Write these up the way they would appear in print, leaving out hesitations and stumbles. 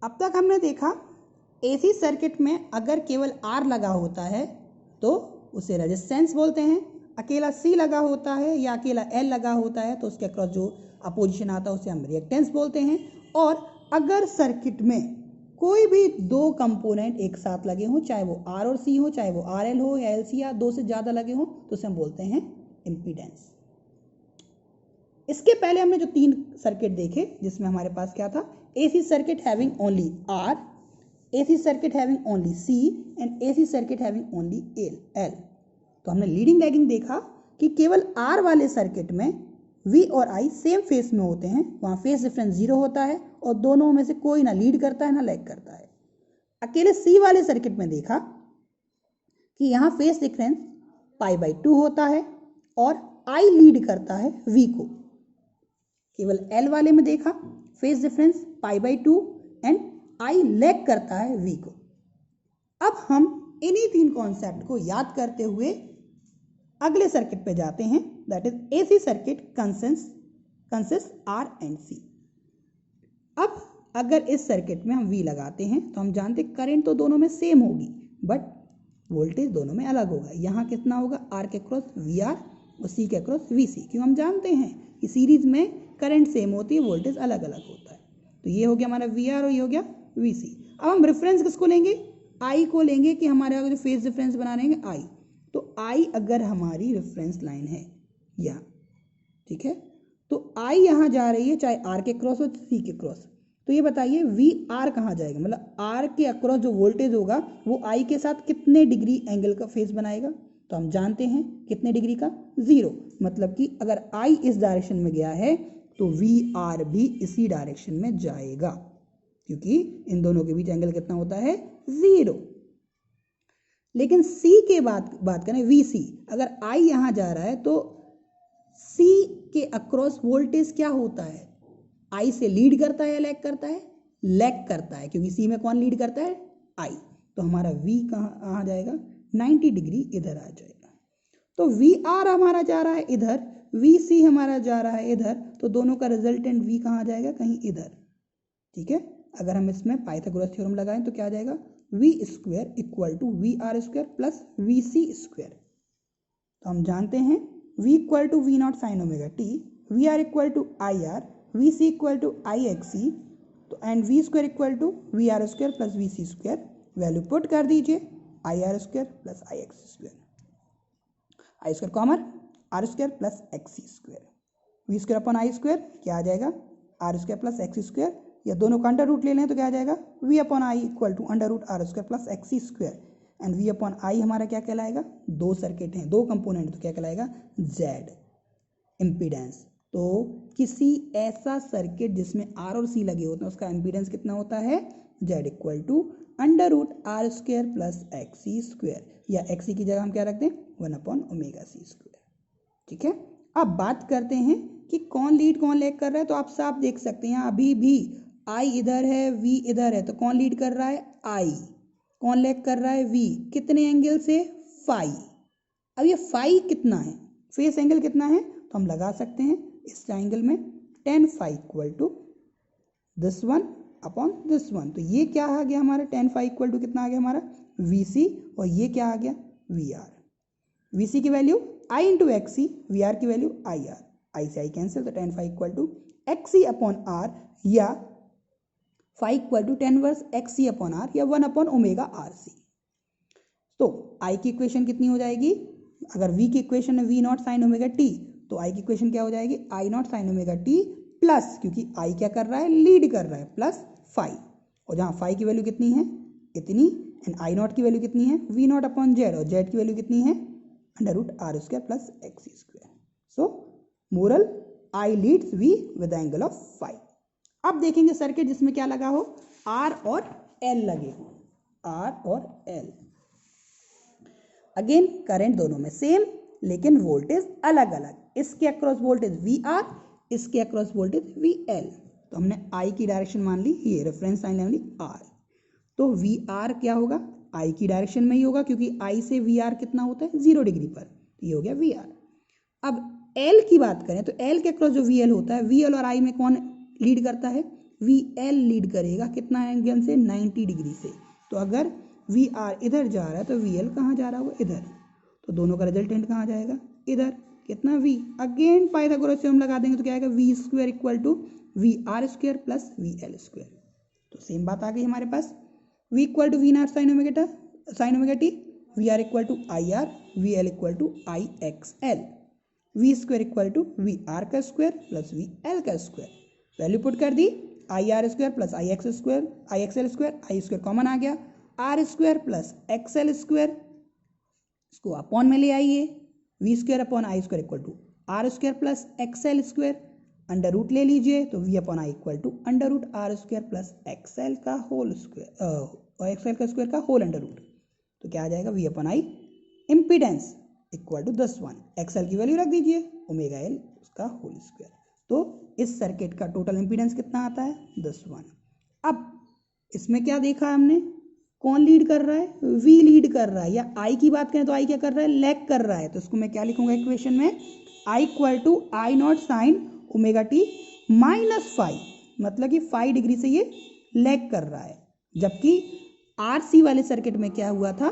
अब तक हमने देखा एसी सर्किट में अगर केवल आर लगा होता है तो उसे रेजिस्टेंस बोलते हैं, अकेला सी लगा होता है या अकेला एल लगा होता है तो उसके अक्रॉस जो अपोजिशन आता है उसे हम रिएक्टेंस बोलते हैं। और अगर सर्किट में कोई भी दो कंपोनेंट एक साथ लगे हों, चाहे वो आर और सी हो, चाहे वो आर एल हो या एल सी या दो से ज़्यादा लगे हों, तो उसे हम बोलते हैं इम्पीडेंस। इसके पहले हमने जो 3 सर्किट देखे जिसमें हमारे पास क्या था, AC circuit having only R, AC circuit having only C and AC circuit having only L। तो हमने लीडिंग लैगिंग देखा कि केवल R वाले सर्किट में V और I सेम फेस में होते हैं, वहाँ फेस डिफरेंस 0 होता है और दोनों में से कोई ना लीड करता है ना लैग करता है। अकेले C वाले सर्किट में देखा कि यहाँ फेस डिफरेंस π/2 होता है और I लीड करता है V को। केवल L वाले में देखा phase difference π/2 and I lag करता है V को। अब हम इन्हीं 3 कॉन्सेप्ट को याद करते हुए अगले सर्किट पे जाते हैं, that is AC circuit consist R and C. अब अगर इस सर्किट में हम V लगाते हैं तो हम जानते करंट तो दोनों में सेम होगी बट वोल्टेज दोनों में अलग होगा। यहाँ कितना होगा, R के क्रॉस VR और C के क्रॉस VC, क्यों हम जानते हैं कि सीरीज में करंट सेम होती है, वोल्टेज अलग अलग होता है। तो ये हो गया हमारा VR और ये हो गया VC। अब हम रेफरेंस किसको लेंगे, I को लेंगे कि हमारे अगर जो फेस डिफरेंस बना रहे हैं I, तो I अगर हमारी रेफरेंस लाइन है यहाँ, ठीक है, तो I यहाँ जा रही है चाहे R के क्रॉस और C के क्रॉस, तो ये बताइए VR कहाँ जाएगा, मतलब R के अक्रॉस जो वोल्टेज होगा वो I के साथ कितने डिग्री एंगल का फेस बनाएगा। तो हम जानते हैं कितने डिग्री का, 0, मतलब कि अगर I इस डायरेक्शन में गया है तो VR भी इसी डायरेक्शन में जाएगा, क्योंकि इन दोनों के बीच एंगल कितना होता है, 0। लेकिन C के बात करें VC, अगर I यहाँ जा रहा है तो C के अक्रॉस वोल्टेज क्या होता है, I से लीड करता है या लैग करता है, लैग करता है, क्योंकि C में कौन लीड करता है, I। तो हमारा V कहाँ आ जाएगा, 90 डिग्री इधर आ जाएगा। तो VR हमारा जा रहा है इधर, VC हमारा जा रहा है इधर, तो दोनों का रिजल्टेंट V कहाँ जाएगा, कहीं इधर, ठीक है। अगर हम इसमें पाइथागोरस थ्योरम लगाएं तो क्या आ जाएगा, V square equal to VR square plus VC square. तो हम जानते हैं V equal to V not sine omega t, VR equal to IR, VC equal to IXC, तो and V square equal to VR square plus VC square. Value put कर दीजिए, IR square plus IXC square, I square common, R square plus XC square, V square upon I square क्या आ जाएगा, R square plus XC square, या दोनों का under root ले लें तो क्या आ जाएगा, V upon I equal to under root R square plus XC square. And V upon I हमारा क्या कहलाएगा, 2 सर्किट हैं, 2 कंपोनेंट, तो क्या कहलाएगा, Z इम्पीडेंस। तो किसी ऐसा सर्किट जिसमें R और C लगे होते हैं उसका इम्पीडेंस कितना होता है, Z equal to under root R square plus XC square, या XC की जगह हम क्या रखते हैं, 1 अपॉन ओमेगा C स्क्वायर, ठीक है। अब बात करते हैं कि कौन लीड कौन लैग कर रहा है। तो आप साफ देख सकते हैं अभी भी I इधर है, V इधर है, तो कौन लीड कर रहा है, I। कौन लैग कर रहा है, V। कितने एंगल से, फाई। अब ये फाई कितना है, फेस एंगल कितना है, तो हम लगा सकते हैं इस ट्राइंगल में tan phi equal to this one upon this one. तो ये क्या आ गया हमारा, tan phi इक्वल टू कितना आ गया हमारा, VC, और ये क्या आ गया, VR। VC की value I into XC, VR की वैल्यू IR, I से I कैंसिल, तो tan phi equal to XC upon R, या phi equal to tan inverse XC upon R, या 1 अपॉन ओमेगा RC। तो I की equation कितनी हो जाएगी, अगर V की इक्वेशन है V not sine omega t, तो I की इक्वेशन क्या हो जाएगी, I not sine omega t plus, क्योंकि I क्या कर रहा है, लीड कर रहा है, प्लस phi, और जहाँ phi की वैल्यू कितनी है, इतनी, एंड I नॉट की वैल्यू कितनी है, V नॉट अपॉन Z, और Z की वैल्यू कितनी है, under root R square plus XC square. So moral, I leads V with angle of phi। अब देखेंगे सर्किट जिसमें क्या लगा हो, R और L लगे हो, R और L। अगेन करंट दोनों में सेम लेकिन वोल्टेज अलग अलग, इसके अक्रॉस वोल्टेज VR, इसके अक्रॉस वोल्टेज VL। तो हमने I की डायरेक्शन मान ली, ये रेफरेंस लाइन मान ली R, तो VR क्या होगा, I की डायरेक्शन में ही होगा, क्योंकि I से VR कितना होता है, 0 डिग्री पर, तो ये हो गया VR। अब L की बात करें तो L के अक्रॉस जो VL होता है, VL और I में कौन लीड करता है, वी एल लीड करेगा कितना एंगल से, 90 डिग्री से। तो अगर वी आर इधर जा रहा है तो वी एल कहाँ जा रहा होगा, इधर। तो दोनों का रिजल्टेंट कहाँ जाएगा, इधर। कितना v, अगेन पाइथागोरस थ्योरम लगा देंगे तो क्या आएगा, V square equal to V R square plus V L square. तो सेम बात आ गई हमारे पास, v equal to V not sine omega T, V R equal to I R, V L equal to I X L, V square equal to V R का square plus V L का square. Value put कर दी, I R square plus I X square, I X L square, I square common आ गया, R square plus X L square, इसको upon में ले आइए, V square upon I square equal to R square plus X L square, under root ले लीजिए तो V upon I equal to under root R square plus X L का whole square और X L का square का whole under root. तो क्या आ जाएगा, V upon I impedance equal to 10 x L की वैल्यू रख दीजिए, ओमेगा एल उसका होल स्क्वायर। तो इस सर्किट का टोटल इम्पीडेंस कितना आता है, 10। अब इसमें क्या देखा हमने, कौन लीड कर रहा है, v लीड कर रहा है, या i की बात करें तो i क्या कर रहा है, लैग कर रहा है। तो इसको मैं क्या लिखूंगा इक्वेशन में, i equal to I not sine omega T minus 5, मतलब कि 5 डिग्री से ये लैग कर रहा है। जबकि RC वाले सर्किट में क्या हुआ था,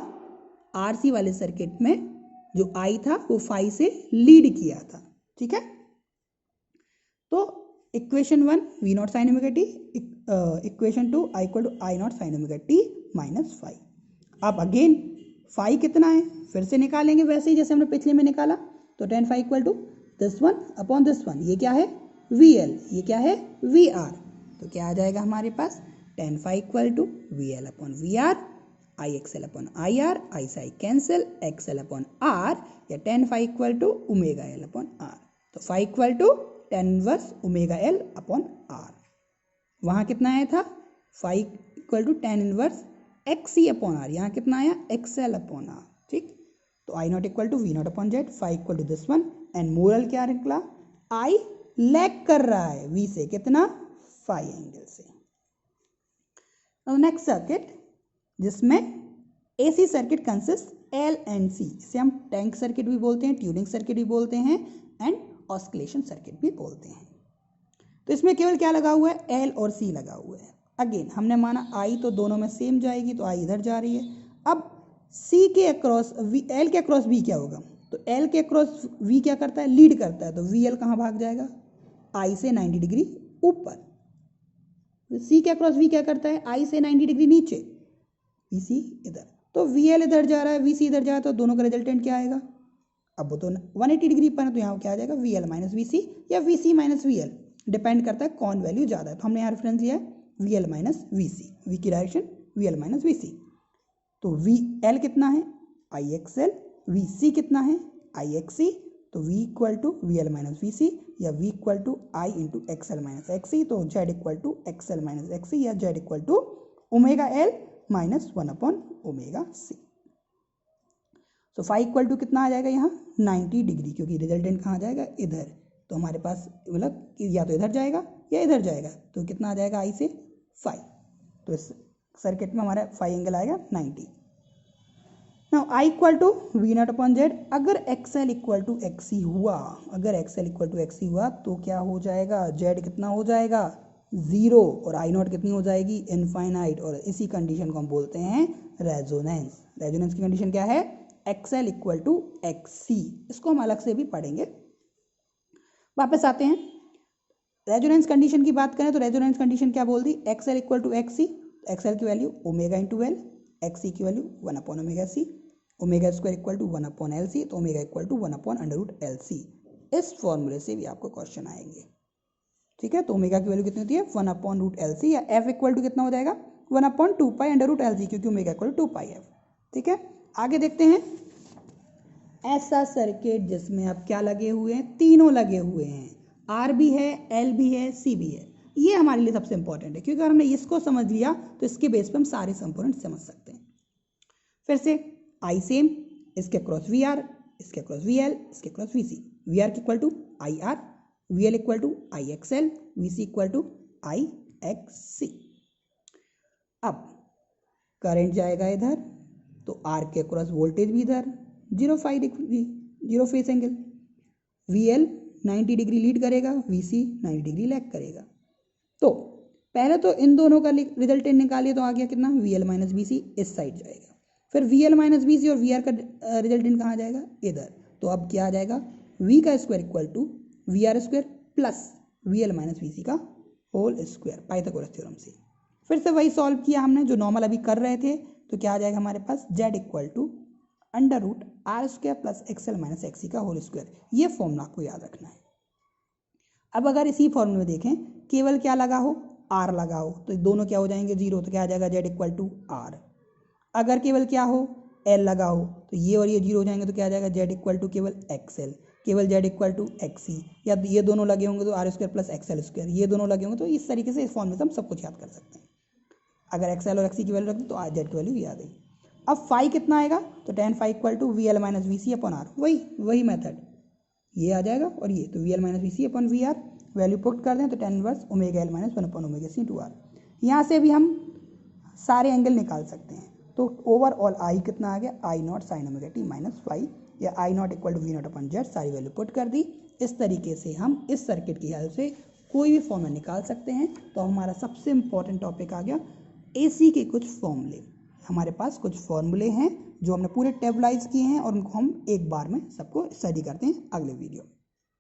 RC वाले सर्किट में जो i था वो 5 से लीड किया था। ठीक है, तो equation 1 V not sine omega T, equation 2 I equal to I not sine omega T minus 5। अब अगेन 5 कितना है, फिर से निकालेंगे वैसे ही जैसे हमने पिछले में निकाला। तो tan phi equal to this one upon this one, ये क्या है VL, ये क्या है VR। तो क्या आ जाएगा हमारे पास, tan phi equal to VL upon VR, I X L upon I R, I से I cancel, X L upon R, या tan phi equal to omega L upon R. तो phi equal to tan inverse omega L upon R. वहाँ कितना आया था, phi equal to tan inverse X C upon R, यहाँ कितना आया X L upon R. ठीक, तो I naught equal to V not upon Z, phi equal to this one, and moral क्या निकला, आई लैग कर रहा है वी से, कितना 5 एंगल से। अब नेक्स्ट सर्किट जिसमें AC circuit consist L and C, इसे हम टैंक सर्किट भी बोलते हैं, ट्यूनिंग सर्किट भी बोलते हैं, एंड ऑस्किलेशन सर्किट भी बोलते हैं। तो इसमें केवल क्या लगा हुआ है, एल और सी लगा हुआ है। अगेन हमने माना आई तो दोनों में सेम जाएगी, तो आई इधर जा रही है। अब सी के अक्रॉस एल के अक्रॉस बी क्या होगा, तो एल के अक्रॉस वी क्या करता है, लीड करता है। तो वी एल कहाँ भाग जाएगा, आई से 90 डिग्री ऊपर। सी के अक्रॉस वी क्या करता है, आई से 90 डिग्री नीचे, वी सी इधर। तो वी एल इधर जा रहा है, वी सी इधर जा रहा है, तो दोनों का रिजल्टेंट क्या आएगा, अब वो तो 180 डिग्री पर है, तो यहाँ क्या आ जाएगा V L minus V C, या V C minus V L, depend करता है कौन वैल्यू ज़्यादा है। तो हमने यहाँ रेफरेंस लिया है V L minus V C, V की direction V L minus V C. तो वी एल कितना है, I X L, V C कितना है, आई एक्स सी। तो V equal to V L minus V C, या V equal to I into X L minus X C. तो Z equal to X L minus X C, या Z equal to omega L minus 1 upon omega C. तो phi equal to कितना आ जाएगा यहाँ 90 degree, क्योंकि resultant कहाँ जाएगा, इधर। तो हमारे पास मतलब या तो इधर जाएगा या इधर जाएगा, तो कितना आ जाएगा आई से 5। तो इस सर्किट में हमारा 5 एंगल आएगा 90। Now I equal to V not upon Z. अगर X L equal to X C हुआ, अगर X L equal to X C हुआ तो क्या हो जाएगा, जेड कितना हो जाएगा 0, और आई नॉट कितनी हो जाएगी इनफाइनाइट। और इसी कंडीशन को हम बोलते हैं रेजोनेंस। रेजोनेंस की कंडीशन क्या है, X L equal to X C. इसको हम अलग से भी पढ़ेंगे। वापस आते हैं, रेजोनेंस कंडीशन की बात करें तो रेजोनेंस कंडीशन क्या बोल दी, X L equal to X C. X L की value omega into L, X C की value 1 upon omega C, omega square equal to 1 upon L C, तो omega equal to 1 upon under root L C. इस फॉर्मूले से भी आपको question आएंगे। ठीक है, तो ओमेगा की वैल्यू कितनी होती है 1 अपॉन रूट एल सी, या एफ इक्वल टू कितना हो जाएगा 1 upon 2 pi under root L C, क्योंकि omega equal to 2 pi F. ठीक है, आगे देखते हैं ऐसा सर्किट जिसमें अब क्या लगे हुए हैं, तीनों लगे हुए हैं, आर भी है, एल भी है, सी भी है। ये हमारे लिए सबसे इंपॉर्टेंट है, क्योंकि अगर हमने इसको समझ लिया तो इसके बेस पे हम सारे कंपोनेंट समझ सकते हैं। फिर से आई सेम, इसके क्रॉस वी आर, इसके क्रॉस वी एल, इसके cross V C. V R equal to I R, V L equal to I X L, V C equal to I X C. अब current जाएगा इधर, तो are के cross voltage भी इधर 0 face angle. V L 90 degree lead करेगा, we C 90 degree lag करेगा। तो पहले तो इन दोनों का रिजल्टेंट निकालिए तो आ गया कितना, V L minus B C इस साइड जाएगा, फिर V L minus B C और वी आर का रिजल्टेंट कहाँ जाएगा, इधर। तो अब क्या आ जाएगा, वी का square equal to V R square plus V L minus B C का होल स्क्वायर, पाइथागोरस थ्योरम से। फिर से वही सॉल्व किया हमने जो नॉर्मल अभी कर रहे थे, तो क्या आ जाएगा हमारे पास, Z equal to under root R square plus X L minus X C का होल स्क्वायर। ये फॉर्मूला आपको याद रखना है। अब अगर इसी फॉर्मूले में देखें, केवल क्या लगा हो, आर लगा हो, तो दोनों क्या हो जाएंगे, जीरो, तो क्या आ जाएगा, जेड इक्वल टू आर। अगर केवल क्या हो, एल लगा हो, तो ये और ये जीरो हो जाएंगे, तो क्या आ जाएगा, जेड इक्वल टू केवल एक्सएल, केवल जेड इक्वल टू एक्सी, या ये दोनों लगे होंगे तो R square plus XL square, ये दोनों लगे होंगे तो इस तरीके से इस फॉर्मूले से हम सब कुछ याद कर सकते हैं। अगर एक्सएल और एक्सी की वैल्यू रख दो तो जेड की वैल्यू ये आ गई। अब फाई कितना आएगा, तो tan phi equal to V L minus V C upon R, वही मेथड ये आ जाएगा, और ये तो V L minus V C upon V R, value put कर दें तो tan inverse omega L minus one upon omega C to R. यहाँ से भी हम सारे एंगल निकाल सकते हैं, तो ओवरऑल आई कितना आ गया, I not sine omega T minus phi, या I naught equal to V not upon Z, सारी वैल्यू पुट कर दी। इस तरीके से हम इस सर्किट की हेल्प से कोई भी फॉर्मूला निकाल सकते हैं। तो हमारा सबसे इंपॉर्टेंट टॉपिक आ गया एसी के कुछ फॉर्मूले। हमारे पास कुछ फॉर्मूले हैं जो हमने पूरे टेबलाइज किए हैं और उनको हम एक बार में सबको स्टडी करते हैं अगले वीडियो में।